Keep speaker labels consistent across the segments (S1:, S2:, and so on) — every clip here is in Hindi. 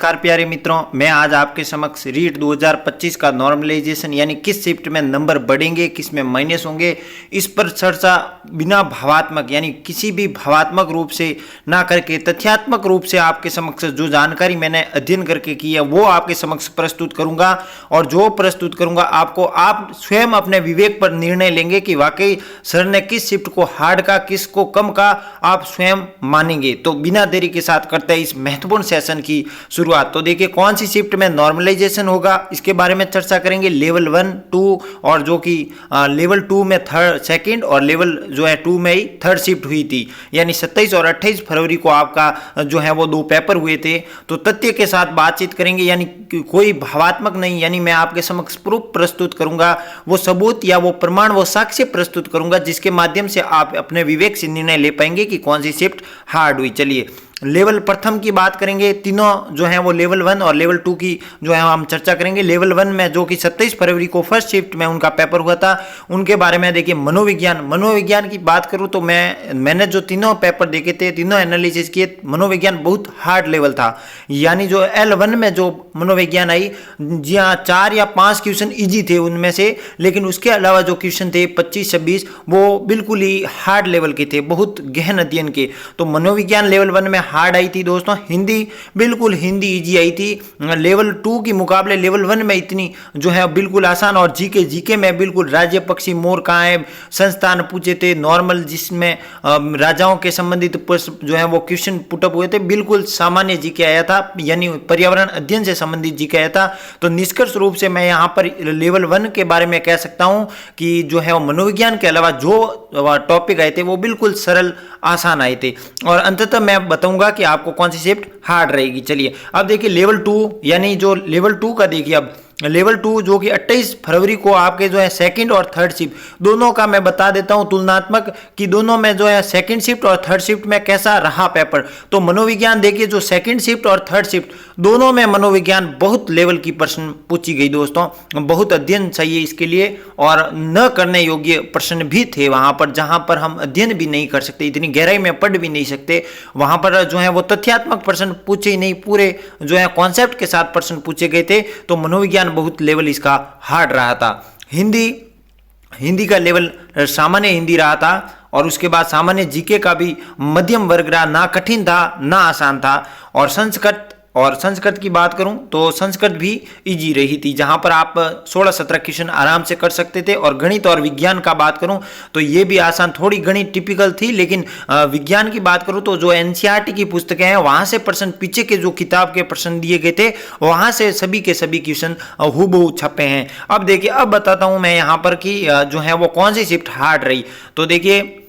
S1: नमस्कार प्यारे मित्रों, मैं आज आपके समक्ष रीट 2025 का नॉर्मलाइजेशन यानी किस शिफ्ट में नंबर बढ़ेंगे, किस में माइनस होंगे, इस पर चर्चा बिना भावात्मक यानी किसी भी भावात्मक रूप से ना करके तथ्यात्मक रूप से आपके समक्ष जो जानकारी मैंने अध्ययन करके की है वो आपके समक्ष प्रस्तुत करूंगा। और जो प्रस्तुत करूंगा आपको आप स्वयं अपने विवेक पर निर्णय लेंगे कि वाकई सर ने किस शिफ्ट को हार्ड का, किसको कम का, आप स्वयं मानेंगे। तो बिना देरी के साथ करते हैं इस महत्वपूर्ण सेशन की शुरुआत। तो देखिए कौन सी शिफ्ट में नॉर्मलाइजेशन होगा इसके बारे में चर्चा करेंगे। लेवल 1, 2 और जो कि लेवल 2 में सेकंड और लेवल जो है 2 में ही थर्ड शिफ्ट हुई थी, यानी 27 और 28 फरवरी को आपका जो है वो 2 पेपर हुए थे। तो तथ्य के साथ बातचीत करेंगे, यानी कोई भावात्मक नहीं, यानी मैं आपके समक्ष प्रूफ प्रस्तुत करूंगा, वो सबूत या वो प्रमाण, वो साक्ष्य प्रस्तुत करूंगा जिसके माध्यम से आप अपने विवेक से निर्णय ले पाएंगे कि कौन सी शिफ्ट हार्ड हुई। चलिए लेवल प्रथम की बात करेंगे। तीनों जो है वो लेवल 1 और लेवल 2 की जो है हम चर्चा करेंगे। लेवल 1 में जो कि 27 फरवरी को फर्स्ट शिफ्ट में उनका पेपर हुआ था, उनके बारे में देखिए मनोविज्ञान की बात करूं तो मैंने जो तीनों पेपर देखे थे, तीनों एनालिसिस किए, मनोविज्ञान बहुत हार्ड लेवल था। यानी जो L1 में जो मनोविज्ञान आई, जी हाँ 4 या 5 क्वेश्चन इजी थे उनमें से, लेकिन उसके अलावा जो क्वेश्चन थे 25-26 वो बिल्कुल ही हार्ड लेवल के थे, बहुत गहन अध्ययन के। तो मनोविज्ञान लेवल 1 में हार्ड आई थी दोस्तों। हिंदी बिल्कुल हिंदी इजी आई थी, लेवल 2 के मुकाबले लेवल 1 में इतनी जो है बिल्कुल आसान। और जीके में बिल्कुल राज्य पक्षी मोर कहाँ है, संस्थान पूछे थे नॉर्मल, जिसमें राजाओं के संबंधित जो है वो क्वेश्चन पुटअप हुए थे, बिल्कुल सामान्य जीके आया था, यानी पर्यावरण अध्ययन से संबंधित जीके आया था। तो निष्कर्ष रूप से मैं यहाँ पर लेवल 1 के बारे में कह सकता हूँ कि जो है वो मनोविज्ञान के अलावा जो टॉपिक आए थे वो बिल्कुल सरल आसान आए थे। और अंततः मैं बताऊंगा कि आपको कौन सी शिफ्ट हार्ड रहेगी। चलिए अब देखिए लेवल 2, यानी जो लेवल 2 का देखिए, अब लेवल 2 जो कि 28 फरवरी को आपके जो है सेकंड और थर्ड शिफ्ट दोनों का मैं बता देता हूं तुलनात्मक कि दोनों में जो है सेकंड शिफ्ट और थर्ड शिफ्ट में कैसा रहा पेपर। तो मनोविज्ञान देखिए जो सेकंड शिफ्ट और थर्ड शिफ्ट दोनों में मनोविज्ञान बहुत लेवल की प्रश्न पूछी गई दोस्तों, बहुत अध्ययन चाहिए इसके लिए और न करने योग्य प्रश्न भी थे वहां पर, जहां पर हम अध्ययन भी नहीं कर सकते, इतनी गहराई में पढ़ भी नहीं सकते। वहां पर जो है वो तथ्यात्मक प्रश्न पूछे ही नहीं, पूरे जो है कॉन्सेप्ट के साथ प्रश्न पूछे गए थे। तो मनोविज्ञान बहुत लेवल इसका हार्ड रहा था। हिंदी का लेवल सामान्य हिंदी रहा था और उसके बाद सामान्य जीके का भी मध्यम वर्ग रहा, ना कठिन था ना आसान था। और संस्कृत की बात करूं तो संस्कृत भी इजी रही थी, जहां पर आप 16-17 क्वेश्चन आराम से कर सकते थे। और गणित और विज्ञान का बात करूं तो ये भी आसान, थोड़ी गणित टिपिकल थी, लेकिन विज्ञान की बात करूं तो जो एनसीईआरटी की पुस्तकें हैं वहां से प्रश्न, पीछे के जो किताब के प्रश्न दिए गए थे वहां से सभी के सभी क्वेश्चन हूबहू छपे हैं। अब देखिए अब बताता हूं मैं यहाँ पर कि जो है वो कौन सी शिफ्ट हार्ड रही। तो देखिए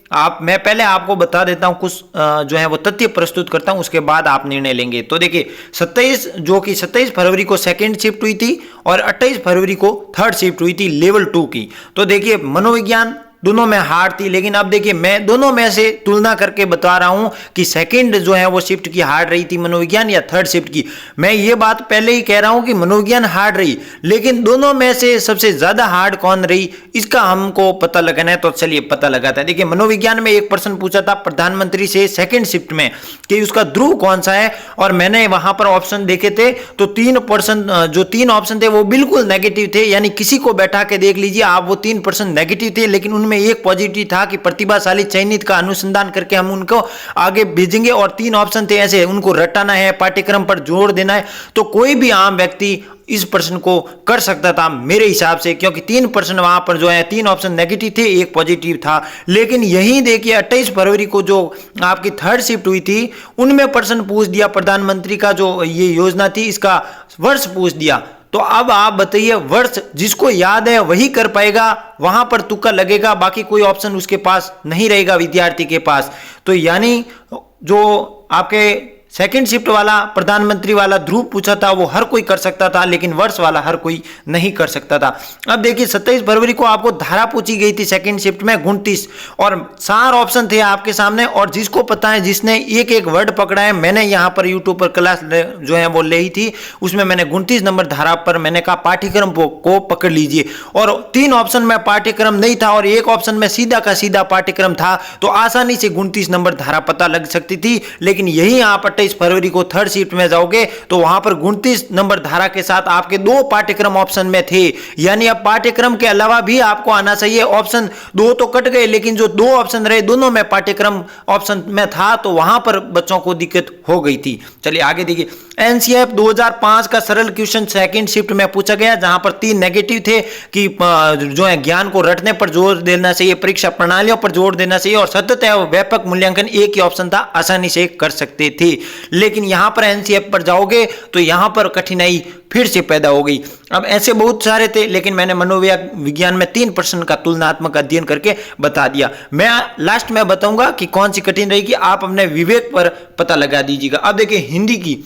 S1: मैं पहले आपको बता देता हूं, कुछ जो है वो तथ्य प्रस्तुत करता हूं, उसके बाद आप निर्णय लेंगे। तो देखिए 27 फरवरी को सेकंड शिफ्ट हुई थी और 28 फरवरी को थर्ड शिफ्ट हुई थी लेवल 2 की। तो देखिए मनोविज्ञान दोनों में हार्ड थी, लेकिन अब देखिए मैं दोनों में से तुलना करके बता रहा हूं कि सेकंड जो है वो शिफ्ट की हार्ड रही थी मनोविज्ञान या थर्ड शिफ्ट की। मैं ये बात पहले ही कह रहा हूं कि मनोविज्ञान हार्ड रही, लेकिन दोनों में से सबसे ज्यादा हार्ड कौन रही इसका हमको पता लगाना है। तो चलिए पता लगाता है। देखिए मनोविज्ञान में एक प्रश्न पूछा था प्रधानमंत्री से सेकंड शिफ्ट में कि उसका ध्रुव कौन सा है, और मैंने वहां पर ऑप्शन देखे थे तो 3 ऑप्शन थे वो बिल्कुल नेगेटिव थे, यानी किसी को बैठा के देख लीजिए आप, वो 3% नेगेटिव थे, लेकिन उनमें एक पॉजिटिव था कि प्रतिभाशाली चयनित का अनुसंधान करके हम उनको आगे भेजेंगे। और 3 ऑप्शन थे ऐसे, उनको रटाना है, पाठ्यक्रम पर जोर देना है। तो कोई भी आम व्यक्ति इस प्रश्न को कर सकता था मेरे हिसाब से, क्योंकि 3% वहां पर जो है 3 ऑप्शन नेगेटिव थे, एक पॉजिटिव था। लेकिन यही देखिए 28 फरवरी को जो आपकी थर्ड शिफ्ट हुई थी उनमें प्रश्न पूछ दिया, प्रधानमंत्री का जो ये योजना थी इसका वर्ष पूछ दिया। तो अब आप बताइए, वर्ष जिसको याद है वही कर पाएगा, वहां पर तुक्का लगेगा, बाकी कोई ऑप्शन उसके पास नहीं रहेगा विद्यार्थी के पास। तो यानी जो आपके सेकंड शिफ्ट वाला प्रधानमंत्री वाला ध्रुव पूछा था वो हर कोई कर सकता था, लेकिन वर्ष वाला हर कोई नहीं कर सकता था। अब देखिए 27 फरवरी को आपको धारा पूछी गई थी सेकंड शिफ्ट में 29 और 4 ऑप्शन थे आपके सामने, और जिसको पता है, जिसने एक एक वर्ड पकड़ा है, मैंने यहाँ पर यूट्यूब पर क्लास जो है वो ली थी, उसमें मैंने 29 नंबर धारा पर मैंने कहा पाठ्यक्रम को पकड़ लीजिए। और 3 ऑप्शन में पाठ्यक्रम नहीं था और एक ऑप्शन में सीधा का सीधा पाठ्यक्रम था, तो आसानी से 29 नंबर धारा पता लग सकती थी। लेकिन यही आप 28 फरवरी को थर्ड शिफ्ट में जाओगे तो वहां पर 29 नंबर धारा के साथ आपके 2 पाठ्यक्रम ऑप्शन में थे, यानी अब पाठ्यक्रम के अलावा भी आपको आना चाहिए। ऑप्शन 2 तो कट गए, लेकिन जो 2 ऑप्शन रहे दोनों में पाठ्यक्रम ऑप्शन में था, तो वहां पर बच्चों को दिक्कत हो गई थी। चलिए आगे देखिए, एनसीएफ 2005 का सरल क्वेश्चन सेकंड शिफ्ट में पूछा गया, जहां पर 3 नेगेटिव थे कि जो है ज्ञान को रटने पर जोर देना चाहिए, परीक्षा प्रणालियों पर जोर देना चाहिए और सतत एवं व्यापक मूल्यांकन एक ही ऑप्शन था, आसानी से कर सकते थे। लेकिन यहां पर एनसीएफ पर जाओगे तो यहां पर कठिनाई फिर से पैदा हो गई। अब ऐसे बहुत सारे थे, लेकिन मैंने मनोविज्ञान में 3 प्रश्न का तुलनात्मक अध्ययन करके बता दिया। मैं लास्ट में बताऊंगा कि कौन सी कठिन रहेगी, आप अपने विवेक पर पता लगा दीजिएगा। अब देखिए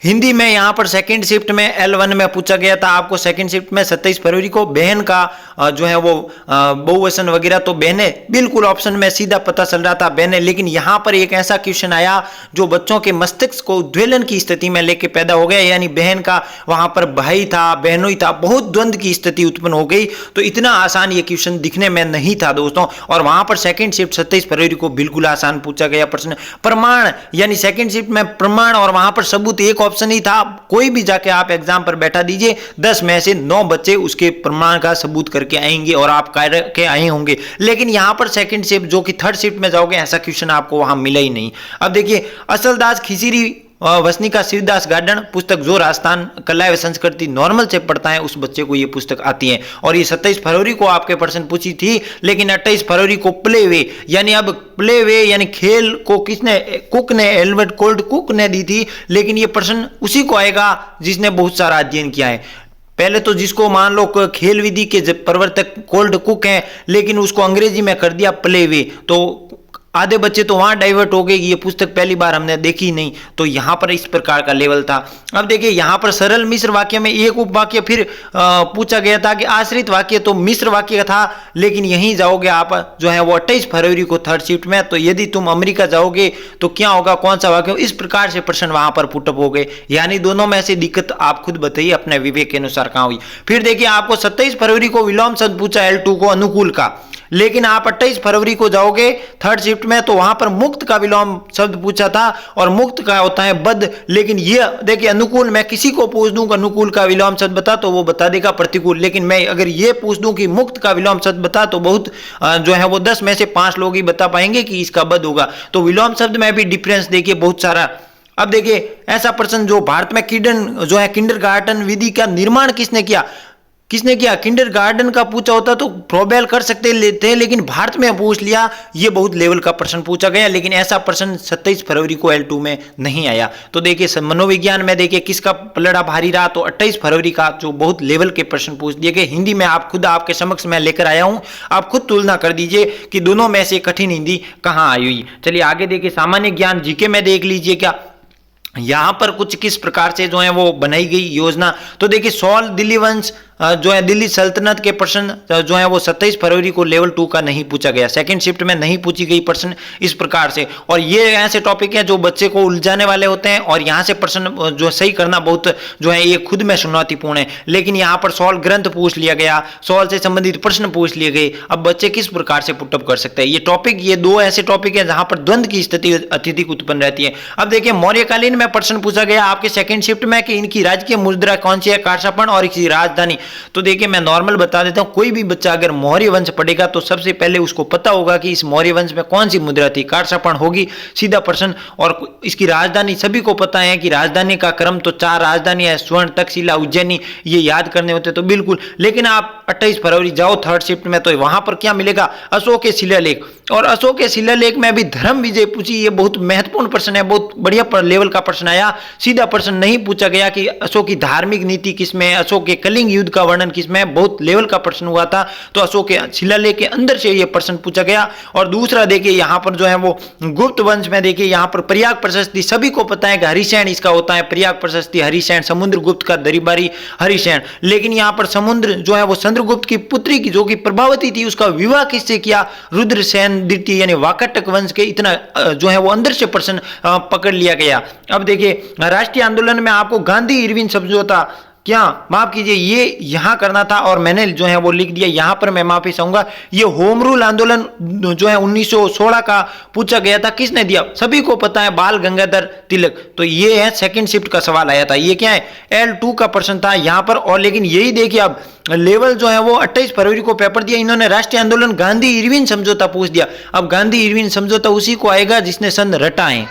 S1: हिंदी में यहां पर सेकंड शिफ्ट में L1 में पूछा गया था आपको, सेकंड शिफ्ट में 27 फरवरी को बहन का जो है वो बहुवचन वगैरह, तो बहने बिल्कुल ऑप्शन में सीधा पता चल रहा था बहने। लेकिन यहां पर एक ऐसा क्वेश्चन आया जो बच्चों के मस्तिष्क को उद्वेलन की स्थिति में लेके पैदा हो गया, यानी बहन का वहां पर भाई था बहनोई था, बहुत द्वंद्व की स्थिति उत्पन्न हो गई। तो इतना आसान ये क्वेश्चन दिखने में नहीं था दोस्तों, और वहां पर सेकंड शिफ्ट 27 फरवरी को बिल्कुल आसान पूछा गया प्रश्न। प्रमाण, यानी सेकंड शिफ्ट में प्रमाण और वहां पर सबूत एक ऑप्शन ही था, कोई भी जाके आप एग्जाम पर बैठा दीजिए, 10 में से 9 बच्चे उसके प्रमाण का सबूत करके आएंगे और आप के आए होंगे। लेकिन यहां पर सेकंड शिफ्ट जो कि थर्ड शिफ्ट में जाओगे, ऐसा क्वेश्चन आपको वहां मिला ही नहीं। अब देखिए, असलदास खिचड़ी वसनिका शिवदास गार्डन पुस्तक जो राजस्थान कला एवं संस्कृति नॉर्मल से पढ़ता है, उस बच्चे को ये पुस्तक आती है। और ये 27 फरवरी को आपके प्रश्न पूछी थी, लेकिन 28 फरवरी को प्ले वे, यानी अब प्ले वे यानी खेल को किसने, कुक ने, एल्बर्ट कोल्ड कुक ने दी थी। लेकिन ये प्रश्न उसी को आएगा जिसने बहुत सारा अध्ययन किया है। पहले तो जिसको मान लो खेल विधि के प्रवर्तक कोल्ड कुक हैं, लेकिन उसको अंग्रेजी में कर दिया प्ले वे, तो आधे बच्चे तो वहां डाइवर्ट हो गए, ये पुस्तक पहली बार हमने देखी नहीं। तो यहां पर इस प्रकार का लेवल था। अब देखिए, यहां पर सरल मिश्र वाक्य में एक उपवाक्य फिर पूछा गया था कि आश्रित वाक्य तो मिश्र वाक्य था, लेकिन यहीं जाओगे आप जो है वो 28 फरवरी को थर्ड शिफ्ट में, तो यदि तुम अमेरिका जाओगे तो क्या होगा, कौन सा वाक्य, इस प्रकार से प्रश्न वहां पर पुटअप हो गए। यानी दोनों में से दिक्कत आप खुद बताइए अपने विवेक के अनुसार कहां हुई। फिर देखिए, आपको 27 फरवरी को विलोम शब्द पूछा L2 को अनुकूल का, लेकिन आप 28 फरवरी को जाओगे थर्ड शिफ्ट में तो वहां पर मुक्त का विलोम शब्द पूछा था, और मुक्त का होता है बद। लेकिन ये देखिए, अनुकूल मैं किसी को पूछ दूं अनुकूल का विलोम शब्द बता, तो वो बता देगा प्रतिकूल। लेकिन मैं अगर ये पूछ दूं कि मुक्त का विलोम शब्द बता, तो बहुत जो है वो 10 में से 5 लोग ही बता पाएंगे कि इसका बद होगा। तो विलोम शब्द में भी डिफरेंस देखिए बहुत सारा। अब देखिए, ऐसा प्रश्न जो भारत में किंडरगार्टन विधि का निर्माण किसने किया, किंडरगार्टन का पूछा होता तो प्रोबेल कर सकते थे, लेकिन भारत में पूछ लिया, ये बहुत लेवल का प्रश्न पूछा गया। लेकिन ऐसा प्रश्न 27 फरवरी को L2 में नहीं आया। तो देखिए, मनोविज्ञान में देखिए किसका पलड़ा भारी रहा, तो 28 फरवरी का जो बहुत लेवल के प्रश्न पूछ दिए गए। हिंदी में आप खुद आपके समक्ष मैं लेकर आया हूं, आप खुद तुलना कर दीजिए कि दोनों में से कठिन हिंदी कहां आई हुई। चलिए आगे देखिए, सामान्य ज्ञान जीके में देख लीजिए क्या यहां पर कुछ किस प्रकार से जो है वो बनाई गई योजना। तो देखिए, 16 दिल्ली वंश जो है दिल्ली सल्तनत के प्रश्न जो है वो 27 फरवरी को लेवल 2 का नहीं पूछा गया, सेकंड शिफ्ट में नहीं पूछी गई प्रश्न इस प्रकार से। और ये ऐसे टॉपिक हैं जो बच्चे को उलझाने वाले होते हैं, और यहाँ से प्रश्न जो सही करना बहुत जो है ये खुद में चुनौतीपूर्ण है। लेकिन यहाँ पर 16 ग्रंथ पूछ लिया गया, 16 से संबंधित प्रश्न पूछ लिए गए। अब बच्चे किस प्रकार से पुटअप कर सकते हैं ये टॉपिक, ये 2 ऐसे टॉपिक है जहां पर द्वंद्व की स्थिति अत्यधिक उत्पन्न रहती है। अब देखिए, मौर्यकालीन में प्रश्न पूछा गया आपके सेकंड शिफ्ट में कि इनकी राजकीय मुद्रा कौन सी है, कारसापण और इसकी राजधानी। तो देखिए, मैं नॉर्मल बता देता हूं, कोई भी बच्चा अगर मौर्य वंश पढ़ेगा तो सबसे पहले उसको पता होगा कि इस मौर्य वंश में कौन सी मुद्रा थी, कारसापण होगी, सीधा प्रश्न। और इसकी राजधानी सभी को पता है कि राजधानी का क्रम तो 4 राजधानी है, स्वर्ण, तक्षशिला, उज्जैनी, ये याद करने होते तो बिल्कुल। लेकिन आप 28 फरवरी जाओ थर्ड शिफ्ट में, तो वहां पर क्या मिलेगा, अशोक के शिलालेख। और अशोक के शिलालेख में भी धर्म विजय पूछी, ये बहुत महत्वपूर्ण प्रश्न है, बहुत बढ़िया लेवल का प्रश्न आया। सीधा प्रश्न नहीं पूछा गया कि अशोक की धार्मिक नीति किसमें, अशोक के कलिंग युद्ध का वर्णन किसमें, बहुत लेवल का प्रश्न हुआ था। तो अशोक के शिलालेख के अंदर से यह प्रश्न पूछा गया। और दूसरा देखिए, यहां पर जो है वो गुप्त वंश में देखिए, यहां पर प्रयाग प्रशस्ति, सभी को पता है कि हरिसेन इसका होता है, प्रयाग प्रशस्ति हरिसेन, समुद्रगुप्त का दरबारी हरिसेन। लेकिन यहां पर समुद्र जो है वो चंद्रगुप्त की पुत्री की जो कि प्रभावती थी, उसका विवाह किससे किया, रुद्रसेन द्वितीय यानी वाकाटक वंश के। इतना जो है वो अंदर से प्रश्न पकड़ लिया गया। अब देखिए, राष्ट्रीय आंदोलन में आपको गांधी इरविन समझौता क्या माफ कीजिए, ये यहां करना था और मैंने जो है वो लिख दिया, यहां पर मैं माफी चाहूंगा। ये होम रूल आंदोलन जो है 1916 का पूछा गया था, किसने दिया? सभी को पता है, बाल गंगाधर तिलक। तो ये है सेकंड शिफ्ट का सवाल आया था। ये क्या है? L2 का प्रश्न था यहां पर। और लेकिन यही देखिए, अब लेवल जो है वो 28 फरवरी को पेपर दिया, इन्होंने राष्ट्रीय आंदोलन गांधी इरविन समझौता पूछ दिया। अब गांधी इरविन समझौता उसी को आएगा जिसने सन रटा है।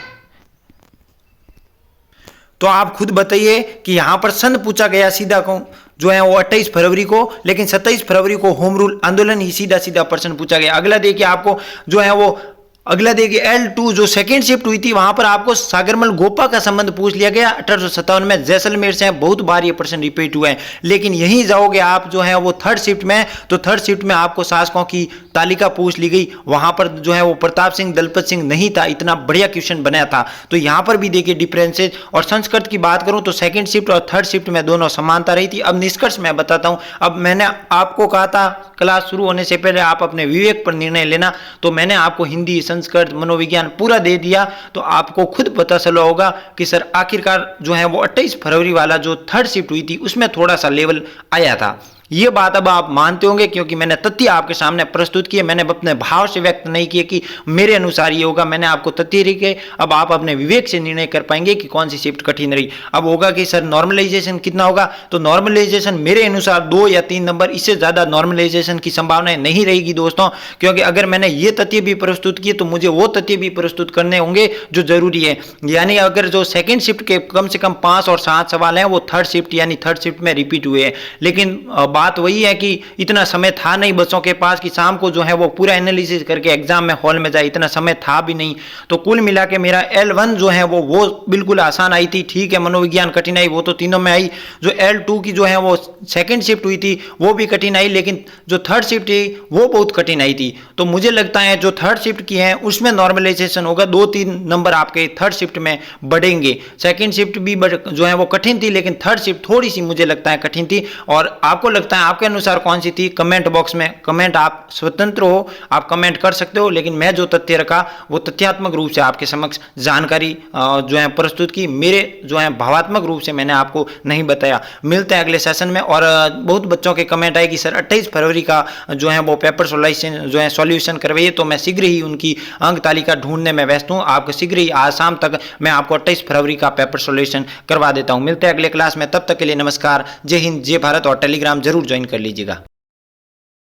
S1: तो आप खुद बताइए कि यहां पर सन पूछा गया सीधा को जो है वो 28 फरवरी को, लेकिन 27 फरवरी को होम रूल आंदोलन ही सीधा सीधा प्रश्न पूछा गया। अगला देखिए आपको जो है वो, अगला देखिए L2 जो सेकंड शिफ्ट हुई थी, वहां पर आपको सागरमल गोपा का संबंध पूछ लिया गया 1857 में। जैसलमेर से बहुत बार ये प्रश्न रिपीट हुए हैं। लेकिन यहीं जाओगे आप जो है वो थर्ड शिफ्ट में, तो थर्ड शिफ्ट में आपको शासकों की तालिका पूछ ली गई। वहां पर जो है वो प्रताप सिंह दलपत सिंह नहीं था, इतना बढ़िया क्वेश्चन बनाया था। तो यहां पर भी देखिए डिफरेंसेज। और संस्कृत की बात करूं तो सेकंड शिफ्ट और थर्ड शिफ्ट में दोनों समानता रही थी। अब निष्कर्ष मैं बताता हूं। अब मैंने आपको कहा था क्लास शुरू होने से पहले आप अपने विवेक पर निर्णय लेना, तो मैंने आपको हिंदी, संस्कृत, मनोविज्ञान पूरा दे दिया। तो आपको खुद पता चला होगा कि सर आखिरकार जो है वो 28 फरवरी वाला जो थर्ड शिफ्ट हुई थी उसमें थोड़ा सा लेवल आया था। ये बात अब आप मानते होंगे, क्योंकि मैंने तथ्य आपके सामने प्रस्तुत किए। मैंने अपने भाव से व्यक्त नहीं किए कि मेरे अनुसार ये होगा, मैंने आपको तथ्य लिखे। अब आप अपने विवेक से निर्णय कर पाएंगे कि कौन सी शिफ्ट कठिन रही। अब होगा कि सर नॉर्मलाइजेशन कितना होगा, तो नॉर्मलाइजेशन मेरे अनुसार 2 या 3 नंबर, इससे ज्यादा नॉर्मलाइजेशन की संभावना नहीं रहेगी दोस्तों। क्योंकि अगर मैंने ये तथ्य भी प्रस्तुत किए तो मुझे वो तथ्य भी प्रस्तुत करने होंगे जो जरूरी है। यानी अगर जो सेकेंड शिफ्ट के कम से कम 5 और 7 सवाल हैं वो थर्ड शिफ्ट यानी थर्ड शिफ्ट में रिपीट हुए हैं। लेकिन बात वही है कि इतना समय था नहीं बच्चों के पास कि शाम को जो है वो पूरा एनालिसिस करके एग्जाम में हॉल में जाए, इतना समय था भी नहीं। तो कुल मिला के मेरा L1 जो है वो बिल्कुल आसान आई थी। ठीक है, मनोविज्ञान कठिन आई, वो तो तीनों में आई। जो L2 की जो है वो सेकंड शिफ्ट हुई थी वो भी कठिन आई, लेकिन जो थर्ड शिफ्ट थी वो बहुत कठिन आई थी। तो मुझे लगता है जो थर्ड शिफ्ट की है उसमें नॉर्मलाइजेशन होगा, 2-3 नंबर आपके थर्ड शिफ्ट में बढ़ेंगे। सेकंड शिफ्ट भी जो है वो कठिन थी, लेकिन थर्ड शिफ्ट थोड़ी सी मुझे लगता है कठिन थी। और आपको लगता है आपके अनुसार कौन सी थी? कमेंट बॉक्स में कमेंट, आप स्वतंत्र हो, आप कमेंट कर सकते हो। लेकिन मैं जो तथ्य रखा वो तथ्यात्मक रूप से आपके समक्ष जानकारी जो है प्रस्तुत की, मेरे जो है भावात्मक रूप से मैंने आपको नहीं बताया। मिलते हैं अगले सेशन में। और बहुत बच्चों के कमेंट आए कि सर 28 फरवरी का जो है वो पेपर सॉल्यूशन जो है सॉल्यूशन करवाइए, तो मैं शीघ्र ही उनकी अंक तालिका ढूंढने में व्यस्त हूँ। आपको शीघ्र ही आज शाम तक मैं आपको 28 फरवरी का पेपर सॉल्यूशन करवा देता हूँ। मिलते हैं अगले क्लास में, तब तक के लिए नमस्कार, जय हिंद, जय भारत। और टेलीग्राम जरूर ज्वाइन कर लीजिएगा।